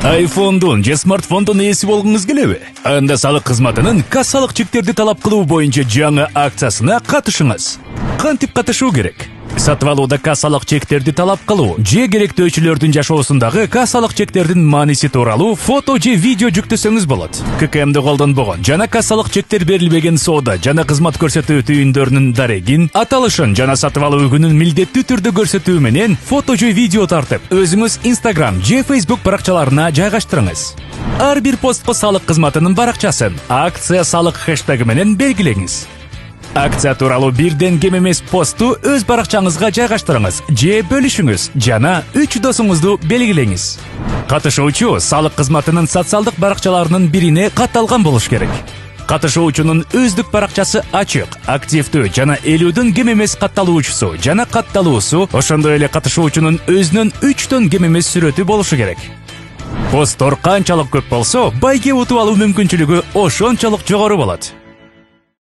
iPhone'дун же смартфондун ээси болгуңуз келеби? Анда салык кызматынын кассалык чектерди талап кылуу боюнча жаңы акциясына катышыңыз. Кантип катышуу керек? Сатып алууда кассалык чектерди талап кылуу же керектөөчүлөрдүн жашоосундагы кассалык чектердин мааниси тууралуу фото же видео жүктөсөңүз болот. ККМди колдонбогон жана кассалык чектер берилбеген соода жана кызмат көрсөтүү түйүндөрүнүн дарегин, аталышын жана сатып алуу күнүн милдеттүү түрдө көрсөтүү менен фото же видео тартып, өзүңүз Instagram же Facebook баракчаларына жайгаштырыңыз. Ар бир постко салык кызматынын баракчасын акция салык хэштеги менен белгилеңиз. Акция тууралуу бирден кем эмес посту өз баракчаңызга жайгаштырыңыз же бөлүшүңүз жана 3 досуңузду белгилеңиз. Катышуучу салык кызматынын социалдык баракчаларынын бирине катталган болуш керек. Катышуучунун өздүк баракчасы ачык, активдүү жана 50дөн кем эмес катталуучусу жана катталуусу, ошондой эле катышуучунун өзүнүн 3төн кем эмес сүрөтү болушу керек. Посттор канчалык көп болсо, байге утуп алуу мүмкүнчүлүгү ошончолук жогору болот.